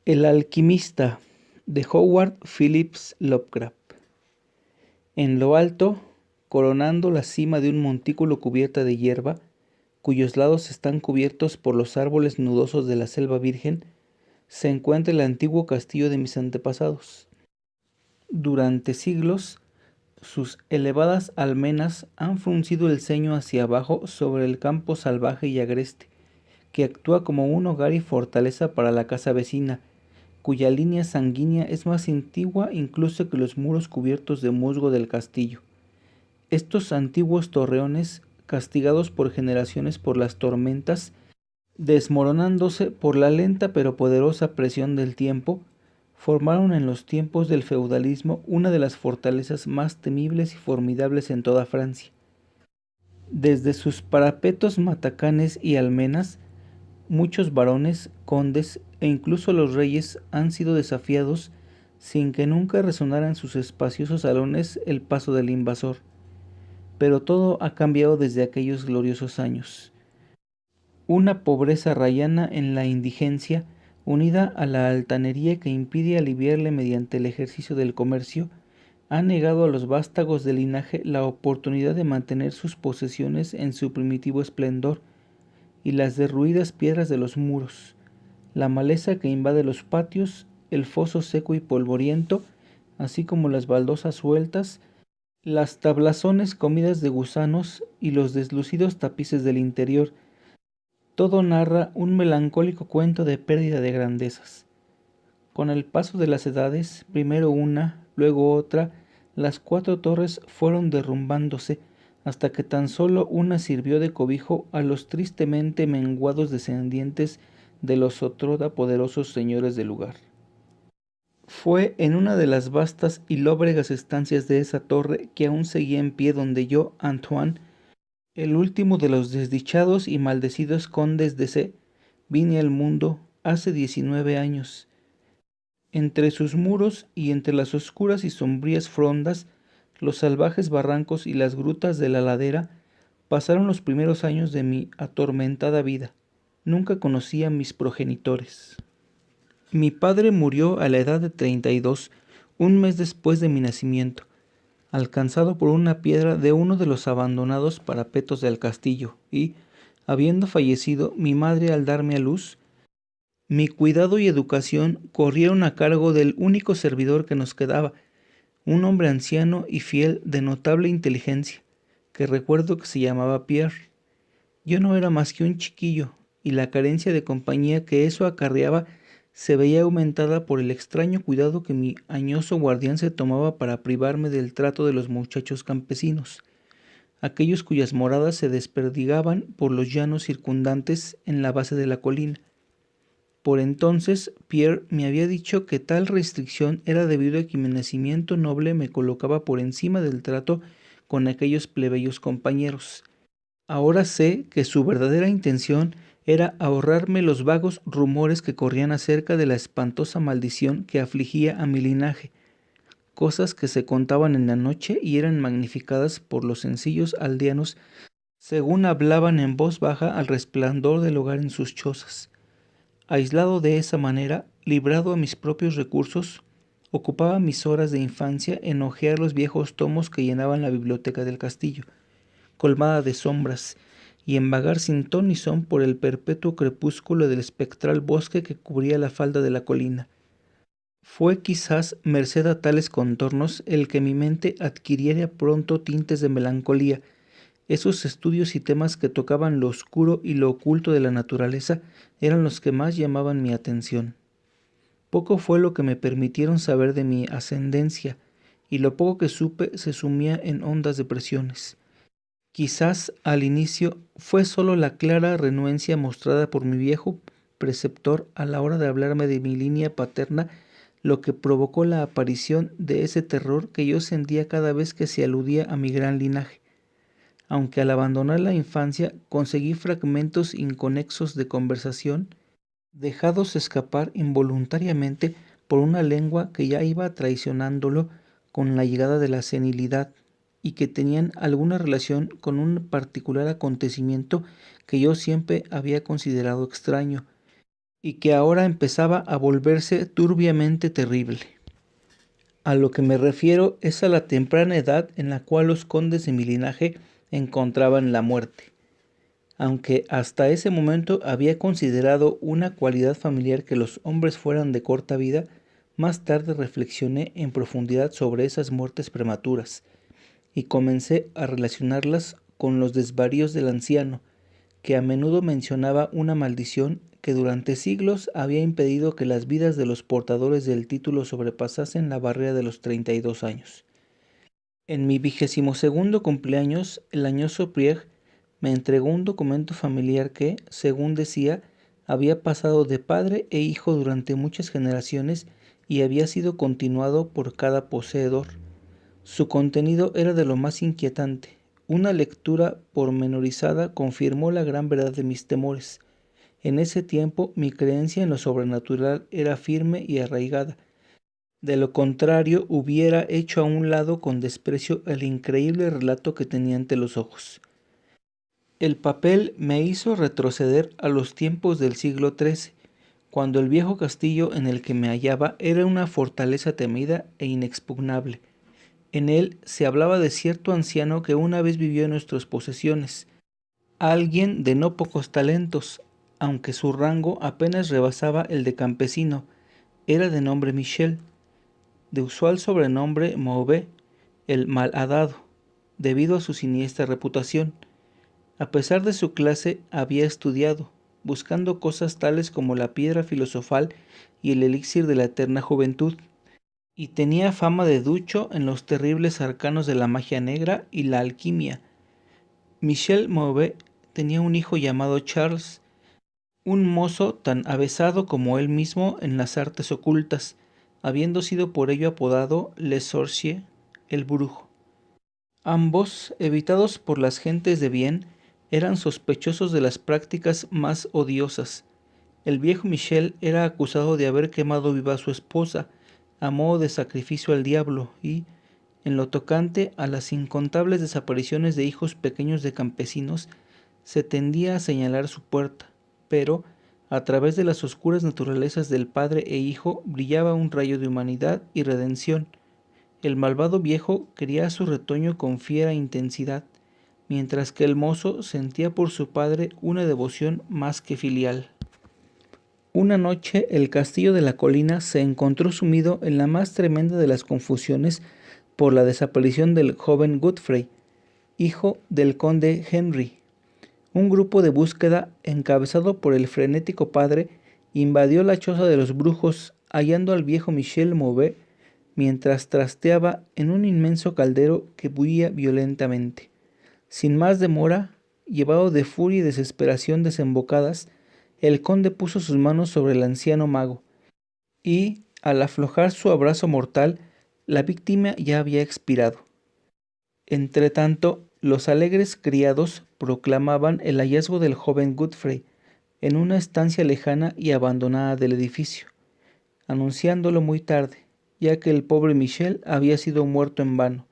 El alquimista de Howard Phillips Lovecraft. En lo alto, coronando la cima de un montículo cubierta de hierba, cuyos lados están cubiertos por los árboles nudosos de la selva virgen, se encuentra el antiguo castillo de mis antepasados. Durante siglos, sus elevadas almenas han fruncido el ceño hacia abajo sobre el campo salvaje y agreste, que actúa como un hogar y fortaleza para la casa vecina, cuya línea sanguínea es más antigua incluso que los muros cubiertos de musgo del castillo. Estos antiguos torreones, castigados por generaciones por las tormentas, desmoronándose por la lenta pero poderosa presión del tiempo, formaron en los tiempos del feudalismo una de las fortalezas más temibles y formidables en toda Francia. Desde sus parapetos matacanes y almenas, muchos barones, condes e incluso los reyes han sido desafiados sin que nunca resonara en sus espaciosos salones el paso del invasor. Pero todo ha cambiado desde aquellos gloriosos años. Una pobreza rayana en la indigencia, unida a la altanería que impide aliviarle mediante el ejercicio del comercio, ha negado a los vástagos del linaje la oportunidad de mantener sus posesiones en su primitivo esplendor, y las derruidas piedras de los muros, la maleza que invade los patios, el foso seco y polvoriento, así como las baldosas sueltas, las tablazones comidas de gusanos y los deslucidos tapices del interior, todo narra un melancólico cuento de pérdida de grandezas. Con el paso de las edades, primero una, luego otra, las cuatro torres fueron derrumbándose, hasta que tan solo una sirvió de cobijo a los tristemente menguados descendientes de los otrora poderosos señores del lugar. Fue en una de las vastas y lóbregas estancias de esa torre que aún seguía en pie donde yo, Antoine, el último de los desdichados y maldecidos condes de C, vine al mundo hace 19 años. Entre sus muros y entre las oscuras y sombrías frondas, los salvajes barrancos y las grutas de la ladera, pasaron los primeros años de mi atormentada vida. Nunca conocí a mis progenitores. Mi padre murió a la edad de 32, un mes después de mi nacimiento, alcanzado por una piedra de uno de los abandonados parapetos del castillo, y, habiendo fallecido mi madre al darme a luz, mi cuidado y educación corrieron a cargo del único servidor que nos quedaba, un hombre anciano y fiel de notable inteligencia, que recuerdo que se llamaba Pierre. Yo no era más que un chiquillo, y la carencia de compañía que eso acarreaba se veía aumentada por el extraño cuidado que mi añoso guardián se tomaba para privarme del trato de los muchachos campesinos, aquellos cuyas moradas se desperdigaban por los llanos circundantes en la base de la colina. Por entonces Pierre me había dicho que tal restricción era debido a que mi nacimiento noble me colocaba por encima del trato con aquellos plebeyos compañeros. Ahora sé que su verdadera intención era ahorrarme los vagos rumores que corrían acerca de la espantosa maldición que afligía a mi linaje, cosas que se contaban en la noche y eran magnificadas por los sencillos aldeanos según hablaban en voz baja al resplandor del hogar en sus chozas. Aislado de esa manera, librado a mis propios recursos, ocupaba mis horas de infancia en hojear los viejos tomos que llenaban la biblioteca del castillo, colmada de sombras, y en vagar sin ton ni son por el perpetuo crepúsculo del espectral bosque que cubría la falda de la colina. Fue quizás merced a tales contornos el que mi mente adquiriera pronto tintes de melancolía. Esos estudios y temas que tocaban lo oscuro y lo oculto de la naturaleza eran los que más llamaban mi atención. Poco fue lo que me permitieron saber de mi ascendencia, y lo poco que supe se sumía en hondas depresiones. Quizás al inicio fue sólo la clara renuencia mostrada por mi viejo preceptor a la hora de hablarme de mi línea paterna lo que provocó la aparición de ese terror que yo sentía cada vez que se aludía a mi gran linaje, aunque al abandonar la infancia conseguí fragmentos inconexos de conversación, dejados escapar involuntariamente por una lengua que ya iba traicionándolo con la llegada de la senilidad y que tenían alguna relación con un particular acontecimiento que yo siempre había considerado extraño, y que ahora empezaba a volverse turbiamente terrible. A lo que me refiero es a la temprana edad en la cual los condes de mi linaje encontraban la muerte. Aunque hasta ese momento había considerado una cualidad familiar que los hombres fueran de corta vida, más tarde reflexioné en profundidad sobre esas muertes prematuras y comencé a relacionarlas con los desvaríos del anciano, que a menudo mencionaba una maldición que durante siglos había impedido que las vidas de los portadores del título sobrepasasen la barrera de los 32 años. En mi 22º cumpleaños, el añoso Prieg me entregó un documento familiar que, según decía, había pasado de padre e hijo durante muchas generaciones y había sido continuado por cada poseedor. Su contenido era de lo más inquietante. Una lectura pormenorizada confirmó la gran verdad de mis temores. En ese tiempo mi creencia en lo sobrenatural era firme y arraigada. De lo contrario, hubiera hecho a un lado con desprecio el increíble relato que tenía ante los ojos. El papel me hizo retroceder a los tiempos del siglo XIII, cuando el viejo castillo en el que me hallaba era una fortaleza temida e inexpugnable. En él se hablaba de cierto anciano que una vez vivió en nuestras posesiones, alguien de no pocos talentos, aunque su rango apenas rebasaba el de campesino. Era de nombre Michel, de usual sobrenombre Mauvais, el malhadado, debido a su siniestra reputación. A pesar de su clase, había estudiado, buscando cosas tales como la piedra filosofal y el elixir de la eterna juventud, y tenía fama de ducho en los terribles arcanos de la magia negra y la alquimia. Michel Mauvais tenía un hijo llamado Charles, un mozo tan avesado como él mismo en las artes ocultas, habiendo sido por ello apodado Le Sorcier, el brujo. Ambos, evitados por las gentes de bien, eran sospechosos de las prácticas más odiosas. El viejo Michel era acusado de haber quemado viva a su esposa, a modo de sacrificio al diablo, y, en lo tocante a las incontables desapariciones de hijos pequeños de campesinos, se tendía a señalar su puerta, pero, a través de las oscuras naturalezas del padre e hijo brillaba un rayo de humanidad y redención. El malvado viejo quería a su retoño con fiera intensidad, mientras que el mozo sentía por su padre una devoción más que filial. Una noche el castillo de la colina se encontró sumido en la más tremenda de las confusiones por la desaparición del joven Godfrey, hijo del conde Henry. Un grupo de búsqueda, encabezado por el frenético padre, invadió la choza de los brujos, hallando al viejo Michel Mauvais mientras trasteaba en un inmenso caldero que bullía violentamente. Sin más demora, llevado de furia y desesperación desembocadas, el conde puso sus manos sobre el anciano mago, y, al aflojar su abrazo mortal, la víctima ya había expirado. Entretanto, los alegres criados proclamaban el hallazgo del joven Godfrey en una estancia lejana y abandonada del edificio, anunciándolo muy tarde, ya que el pobre Michel había sido muerto en vano.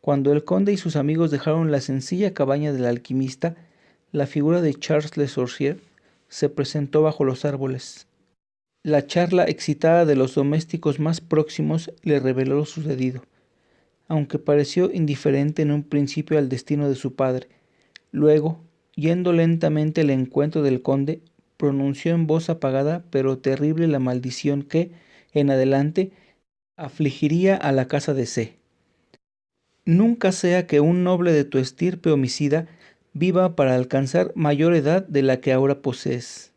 Cuando el conde y sus amigos dejaron la sencilla cabaña del alquimista, la figura de Charles Le Sorcier se presentó bajo los árboles. La charla excitada de los domésticos más próximos le reveló lo sucedido. Aunque pareció indiferente en un principio al destino de su padre, luego, yendo lentamente al encuentro del conde, pronunció en voz apagada pero terrible la maldición que, en adelante, afligiría a la casa de C. Nunca sea que un noble de tu estirpe homicida viva para alcanzar mayor edad de la que ahora posees,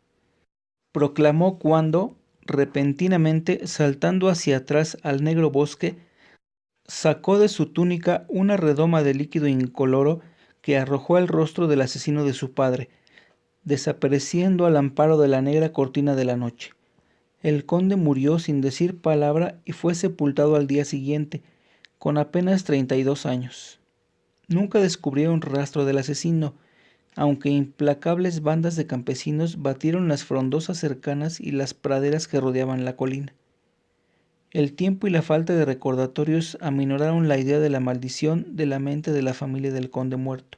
proclamó cuando, repentinamente saltando hacia atrás al negro bosque, sacó de su túnica una redoma de líquido incoloro que arrojó al rostro del asesino de su padre, desapareciendo al amparo de la negra cortina de la noche. El conde murió sin decir palabra y fue sepultado al día siguiente, con apenas 32 años. Nunca descubrieron rastro del asesino, aunque implacables bandas de campesinos batieron las frondosas cercanas y las praderas que rodeaban la colina. El tiempo y la falta de recordatorios aminoraron la idea de la maldición de la mente de la familia del conde muerto.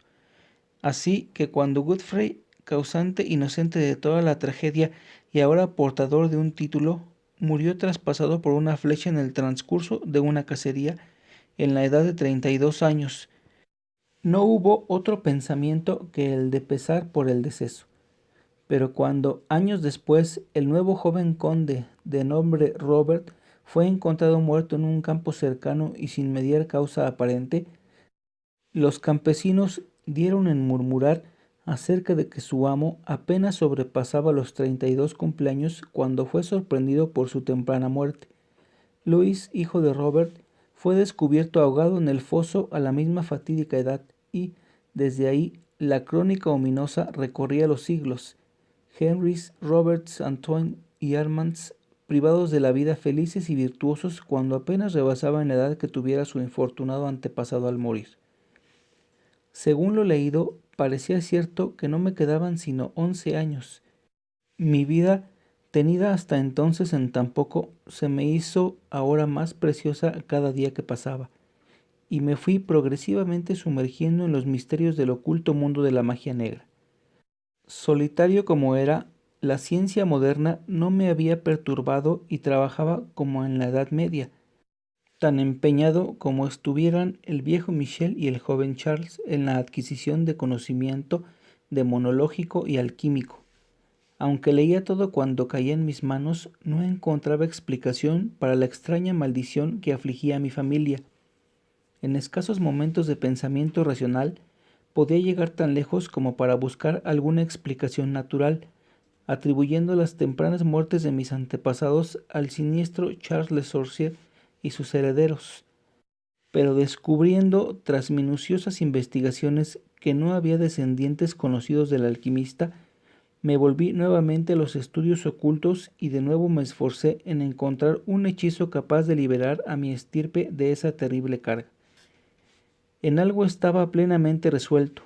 Así que cuando Godfrey, causante inocente de toda la tragedia y ahora portador de un título, murió traspasado por una flecha en el transcurso de una cacería en la edad de 32 años. No hubo otro pensamiento que el de pesar por el deceso. Pero cuando, años después, el nuevo joven conde, de nombre Robert, fue encontrado muerto en un campo cercano y sin mediar causa aparente, los campesinos dieron en murmurar acerca de que su amo apenas sobrepasaba los 32 cumpleaños cuando fue sorprendido por su temprana muerte. Louis, hijo de Robert, fue descubierto ahogado en el foso a la misma fatídica edad y, desde ahí, la crónica ominosa recorría los siglos. Henrys, Roberts, Antoine y Armands, privados de la vida felices y virtuosos cuando apenas rebasaban la edad que tuviera su infortunado antepasado al morir. Según lo leído, parecía cierto que no me quedaban sino 11 años. Mi vida, tenida hasta entonces en tan poco, se me hizo ahora más preciosa cada día que pasaba, y me fui progresivamente sumergiendo en los misterios del oculto mundo de la magia negra. Solitario como era, la ciencia moderna no me había perturbado y trabajaba como en la Edad Media, tan empeñado como estuvieran el viejo Michel y el joven Charles en la adquisición de conocimiento demonológico y alquímico. Aunque leía todo cuando caía en mis manos, no encontraba explicación para la extraña maldición que afligía a mi familia. En escasos momentos de pensamiento racional, podía llegar tan lejos como para buscar alguna explicación natural, atribuyendo las tempranas muertes de mis antepasados al siniestro Charles Le Sorcier y sus herederos, pero descubriendo tras minuciosas investigaciones que no había descendientes conocidos del alquimista, me volví nuevamente a los estudios ocultos y de nuevo me esforcé en encontrar un hechizo capaz de liberar a mi estirpe de esa terrible carga. En algo estaba plenamente resuelto: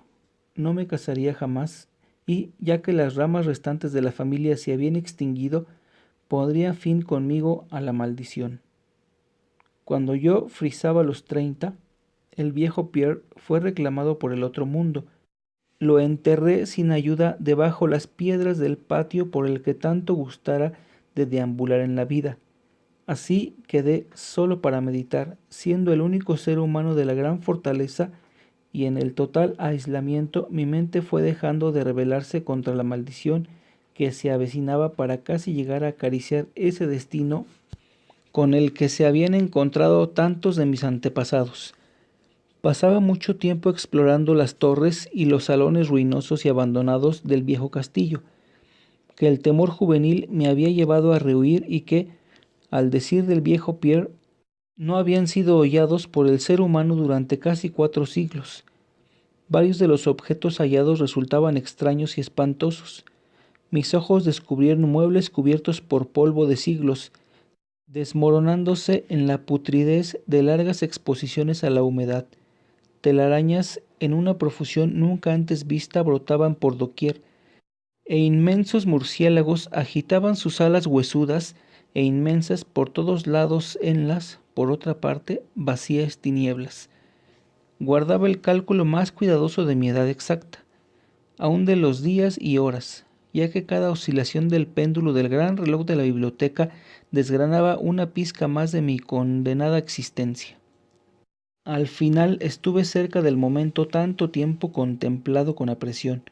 no me casaría jamás, y, ya que las ramas restantes de la familia se habían extinguido, pondría fin conmigo a la maldición. Cuando yo frisaba los 30, el viejo Pierre fue reclamado por el otro mundo. Lo enterré sin ayuda debajo las piedras del patio por el que tanto gustara de deambular en la vida. Así quedé solo para meditar, siendo el único ser humano de la gran fortaleza, y en el total aislamiento mi mente fue dejando de rebelarse contra la maldición que se avecinaba para casi llegar a acariciar ese destino con el que se habían encontrado tantos de mis antepasados. Pasaba mucho tiempo explorando las torres y los salones ruinosos y abandonados del viejo castillo, que el temor juvenil me había llevado a rehuir y que, al decir del viejo Pierre, no habían sido hollados por el ser humano durante casi 4 siglos. Varios de los objetos hallados resultaban extraños y espantosos. Mis ojos descubrieron muebles cubiertos por polvo de siglos, desmoronándose en la putridez de largas exposiciones a la humedad. Telarañas en una profusión nunca antes vista brotaban por doquier, e inmensos murciélagos agitaban sus alas huesudas e inmensas por todos lados en las, por otra parte, vacías tinieblas. Guardaba el cálculo más cuidadoso de mi edad exacta, aun de los días y horas, ya que cada oscilación del péndulo del gran reloj de la biblioteca desgranaba una pizca más de mi condenada existencia. Al final estuve cerca del momento tanto tiempo contemplado con apreciación.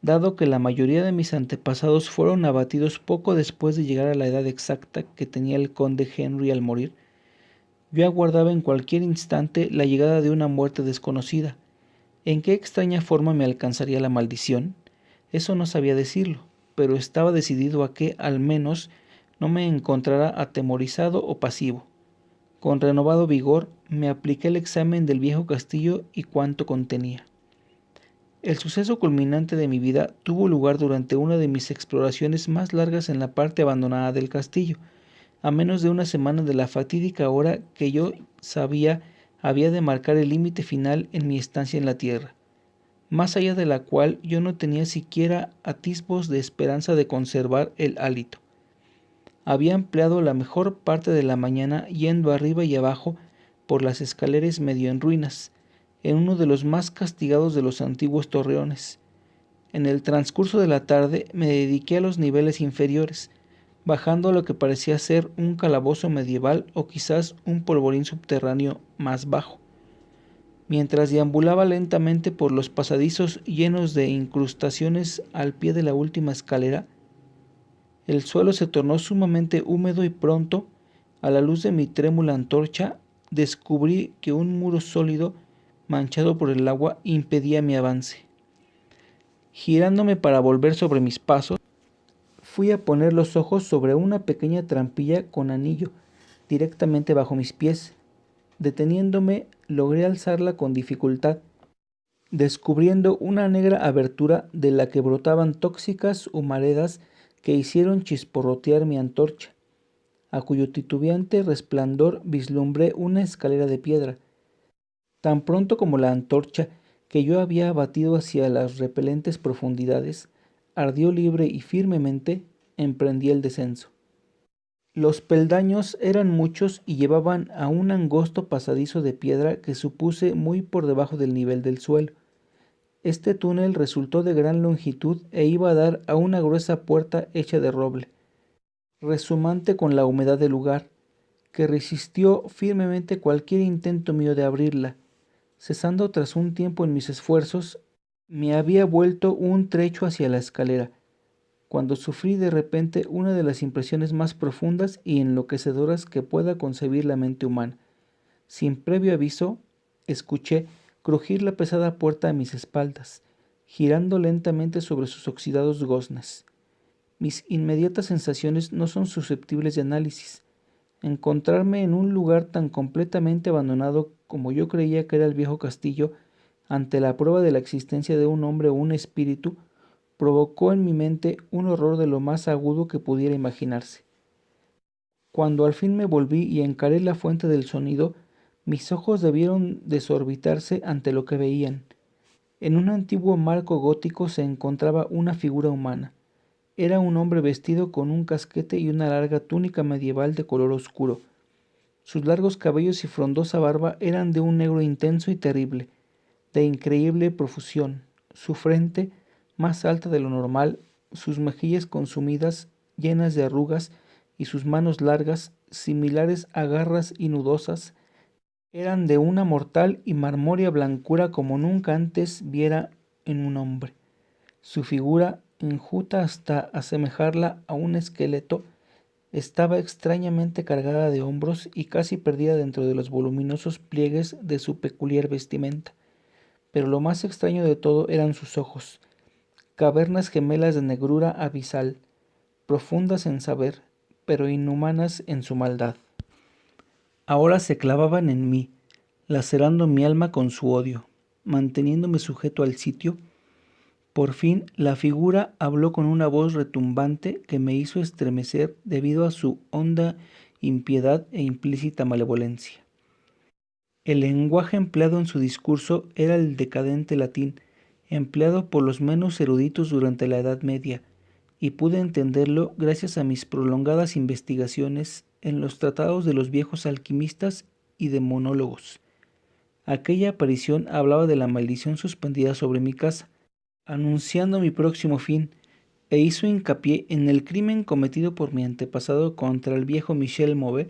Dado que la mayoría de mis antepasados fueron abatidos poco después de llegar a la edad exacta que tenía el conde Henry al morir, yo aguardaba en cualquier instante la llegada de una muerte desconocida. ¿En qué extraña forma me alcanzaría la maldición? Eso no sabía decirlo, pero estaba decidido a que, al menos, no me encontrara atemorizado o pasivo. Con renovado vigor me apliqué el examen del viejo castillo y cuánto contenía. El suceso culminante de mi vida tuvo lugar durante una de mis exploraciones más largas en la parte abandonada del castillo, a menos de una semana de la fatídica hora que yo sabía había de marcar el límite final en mi estancia en la tierra, más allá de la cual yo no tenía siquiera atisbos de esperanza de conservar el hálito. Había empleado la mejor parte de la mañana yendo arriba y abajo por las escaleras medio en ruinas, en uno de los más castigados de los antiguos torreones. En el transcurso de la tarde me dediqué a los niveles inferiores, bajando a lo que parecía ser un calabozo medieval o quizás un polvorín subterráneo más bajo. Mientras deambulaba lentamente por los pasadizos llenos de incrustaciones al pie de la última escalera, el suelo se tornó sumamente húmedo y pronto, a la luz de mi trémula antorcha, descubrí que un muro sólido, manchado por el agua, impedía mi avance. Girándome para volver sobre mis pasos, fui a poner los ojos sobre una pequeña trampilla con anillo, directamente bajo mis pies. Deteniéndome, logré alzarla con dificultad, descubriendo una negra abertura de la que brotaban tóxicas humaredas que hicieron chisporrotear mi antorcha, a cuyo titubeante resplandor vislumbré una escalera de piedra. Tan pronto como la antorcha que yo había abatido hacia las repelentes profundidades ardió libre y firmemente, emprendí el descenso. Los peldaños eran muchos y llevaban a un angosto pasadizo de piedra que supuse muy por debajo del nivel del suelo. Este túnel resultó de gran longitud e iba a dar a una gruesa puerta hecha de roble, rezumante con la humedad del lugar, que resistió firmemente cualquier intento mío de abrirla. Cesando tras un tiempo en mis esfuerzos, me había vuelto un trecho hacia la escalera, cuando sufrí de repente una de las impresiones más profundas y enloquecedoras que pueda concebir la mente humana. Sin previo aviso, escuché crujir la pesada puerta a mis espaldas, girando lentamente sobre sus oxidados goznes. Mis inmediatas sensaciones no son susceptibles de análisis. Encontrarme en un lugar tan completamente abandonado como yo creía que era el viejo castillo, ante la prueba de la existencia de un hombre o un espíritu, provocó en mi mente un horror de lo más agudo que pudiera imaginarse. Cuando al fin me volví y encaré la fuente del sonido, mis ojos debieron desorbitarse ante lo que veían. En un antiguo marco gótico se encontraba una figura humana. Era un hombre vestido con un casquete y una larga túnica medieval de color oscuro. Sus largos cabellos y frondosa barba eran de un negro intenso y terrible, de increíble profusión. Su frente, más alta de lo normal, sus mejillas consumidas, llenas de arrugas, y sus manos largas, similares a garras y nudosas, eran de una mortal y marmórea blancura como nunca antes viera en un hombre. Su figura, enjuta hasta asemejarla a un esqueleto, estaba extrañamente cargada de hombros y casi perdida dentro de los voluminosos pliegues de su peculiar vestimenta. Pero lo más extraño de todo eran sus ojos, cavernas gemelas de negrura abisal, profundas en saber, pero inhumanas en su maldad. Ahora se clavaban en mí, lacerando mi alma con su odio, manteniéndome sujeto al sitio. Por fin la figura habló con una voz retumbante que me hizo estremecer debido a su honda impiedad e implícita malevolencia. El lenguaje empleado en su discurso era el decadente latín, empleado por los menos eruditos durante la Edad Media, y pude entenderlo gracias a mis prolongadas investigaciones en los tratados de los viejos alquimistas y demonólogos. Aquella aparición hablaba de la maldición suspendida sobre mi casa, anunciando mi próximo fin, e hizo hincapié en el crimen cometido por mi antepasado contra el viejo Michel Mauvais,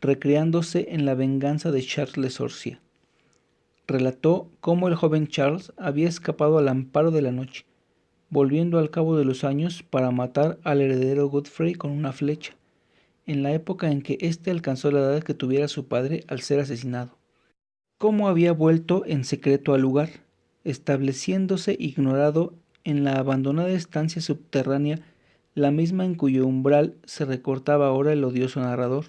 recreándose en la venganza de Charles Le Sorcier. Relató cómo el joven Charles había escapado al amparo de la noche, volviendo al cabo de los años para matar al heredero Godfrey con una flecha, en la época en que éste alcanzó la edad que tuviera su padre al ser asesinado. Cómo había vuelto en secreto al lugar, estableciéndose ignorado en la abandonada estancia subterránea, la misma en cuyo umbral se recortaba ahora el odioso narrador.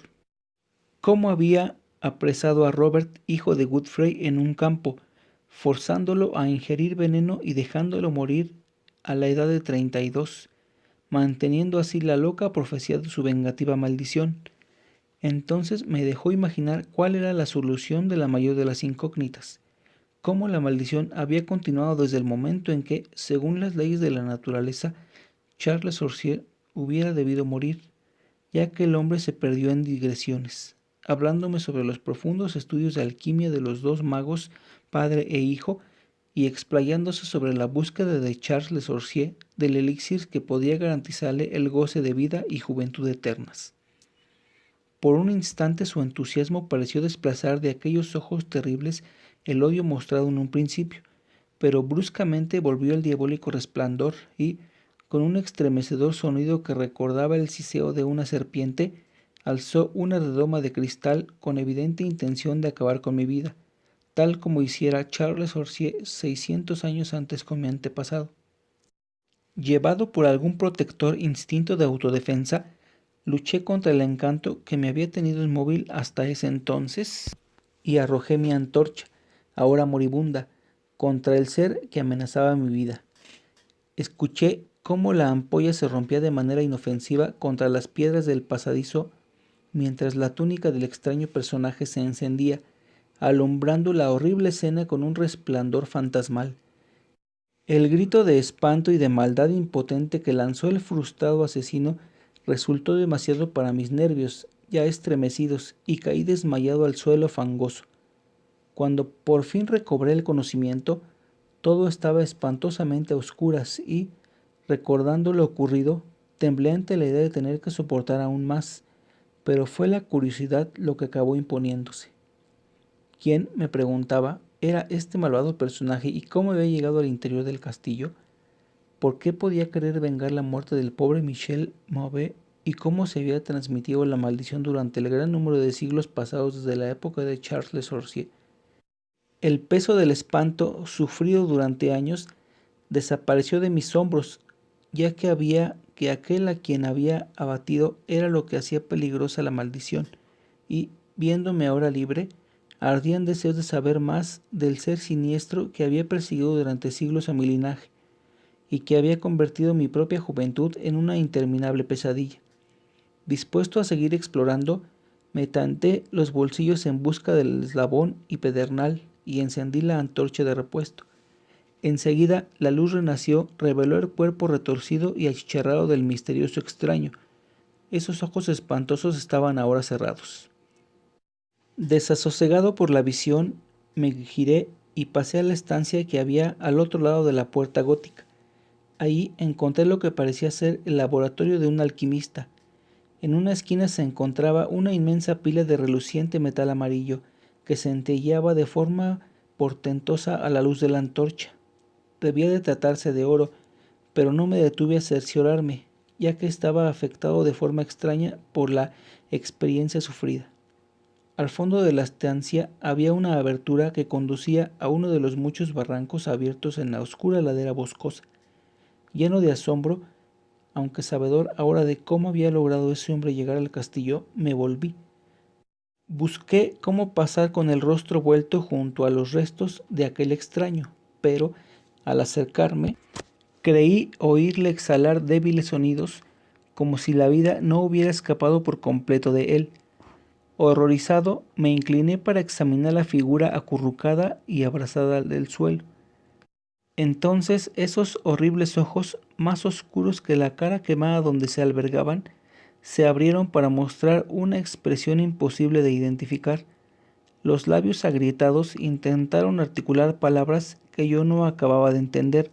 Cómo había apresado a Robert, hijo de Godfrey, en un campo, forzándolo a ingerir veneno y dejándolo morir a la edad de 32, manteniendo así la loca profecía de su vengativa maldición. Entonces me dejó imaginar cuál era la solución de la mayor de las incógnitas, cómo la maldición había continuado desde el momento en que, según las leyes de la naturaleza, Charles Le Sorcier hubiera debido morir, ya que el hombre se perdió en digresiones, hablándome sobre los profundos estudios de alquimia de los dos magos, padre e hijo, y explayándose sobre la búsqueda de Charles Le Sorcier del elixir que podía garantizarle el goce de vida y juventud eternas. Por un instante su entusiasmo pareció desplazar de aquellos ojos terribles el odio mostrado en un principio, pero bruscamente volvió el diabólico resplandor y, con un estremecedor sonido que recordaba el siseo de una serpiente, alzó una redoma de cristal con evidente intención de acabar con mi vida, tal como hiciera Charles Le Sorcier 600 años antes con mi antepasado. Llevado por algún protector instinto de autodefensa, luché contra el encanto que me había tenido inmóvil hasta ese entonces y arrojé mi antorcha, ahora moribunda, contra el ser que amenazaba mi vida. Escuché cómo la ampolla se rompía de manera inofensiva contra las piedras del pasadizo, mientras la túnica del extraño personaje se encendía, alumbrando la horrible escena con un resplandor fantasmal. El grito de espanto y de maldad impotente que lanzó el frustrado asesino resultó demasiado para mis nervios, ya estremecidos, y caí desmayado al suelo fangoso. Cuando por fin recobré el conocimiento, todo estaba espantosamente a oscuras y, recordando lo ocurrido, temblé ante la idea de tener que soportar aún más, pero fue la curiosidad lo que acabó imponiéndose. ¿Quién, me preguntaba, era este malvado personaje y cómo había llegado al interior del castillo? ¿Por qué podía querer vengar la muerte del pobre Michel Mauvais y cómo se había transmitido la maldición durante el gran número de siglos pasados desde la época de Charles Le Sorcier? El peso del espanto, sufrido durante años, desapareció de mis hombros, ya que aquel a quien había abatido era lo que hacía peligrosa la maldición, y, viéndome ahora libre, ardía en deseos de saber más del ser siniestro que había perseguido durante siglos a mi linaje, y que había convertido mi propia juventud en una interminable pesadilla. Dispuesto a seguir explorando, me tanteé los bolsillos en busca del eslabón y pedernal y encendí la antorcha de repuesto. Enseguida la luz renació, reveló el cuerpo retorcido y achicharrado del misterioso extraño. Esos ojos espantosos estaban ahora cerrados. Desasosegado por la visión, me giré y pasé a la estancia que había al otro lado de la puerta gótica. Ahí encontré lo que parecía ser el laboratorio de un alquimista. En una esquina se encontraba una inmensa pila de reluciente metal amarillo que centelleaba de forma portentosa a la luz de la antorcha. Debía de tratarse de oro, pero no me detuve a cerciorarme, ya que estaba afectado de forma extraña por la experiencia sufrida. Al fondo de la estancia había una abertura que conducía a uno de los muchos barrancos abiertos en la oscura ladera boscosa. Lleno de asombro, aunque sabedor ahora de cómo había logrado ese hombre llegar al castillo, me volví. Busqué cómo pasar con el rostro vuelto junto a los restos de aquel extraño, pero, al acercarme, creí oírle exhalar débiles sonidos, como si la vida no hubiera escapado por completo de él. Horrorizado, me incliné para examinar la figura acurrucada y abrazada del suelo. Entonces esos horribles ojos, más oscuros que la cara quemada donde se albergaban, se abrieron para mostrar una expresión imposible de identificar. Los labios agrietados intentaron articular palabras que yo no acababa de entender.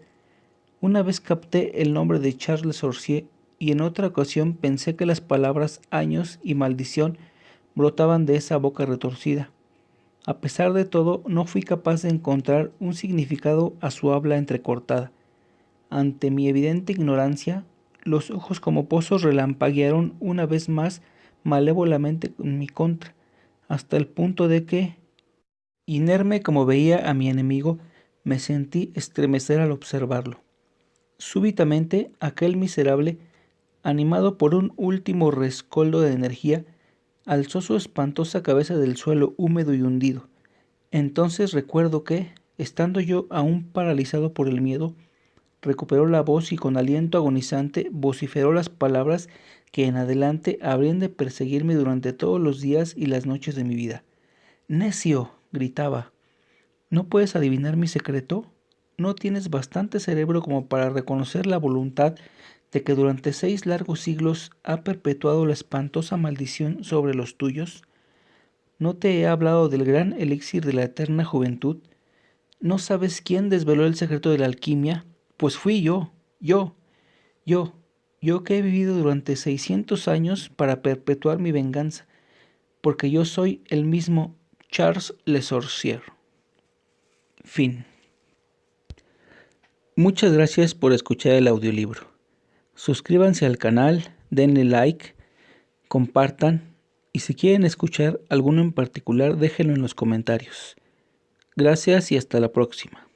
Una vez capté el nombre de Charles Le Sorcier y en otra ocasión pensé que las palabras años y maldición brotaban de esa boca retorcida. A pesar de todo, no fui capaz de encontrar un significado a su habla entrecortada. Ante mi evidente ignorancia, los ojos como pozos relampaguearon una vez más malévolamente en mi contra, hasta el punto de que, inerme como veía a mi enemigo, me sentí estremecer al observarlo. Súbitamente, aquel miserable, animado por un último rescoldo de energía, alzó su espantosa cabeza del suelo húmedo y hundido. Entonces recuerdo que, estando yo aún paralizado por el miedo, recuperó la voz y con aliento agonizante vociferó las palabras que en adelante habrían de perseguirme durante todos los días y las noches de mi vida. «¡Necio!», gritaba. «¿No puedes adivinar mi secreto? ¿No tienes bastante cerebro como para reconocer la voluntad de que durante 6 largos siglos ha perpetuado la espantosa maldición sobre los tuyos? ¿No te he hablado del gran elixir de la eterna juventud? ¿No sabes quién desveló el secreto de la alquimia? Pues fui yo que he vivido durante 600 años para perpetuar mi venganza, porque yo soy el mismo Charles Le Sorcier. Fin. Muchas gracias por escuchar el audiolibro. Suscríbanse al canal, denle like, compartan y si quieren escuchar alguno en particular déjenlo en los comentarios. Gracias y hasta la próxima.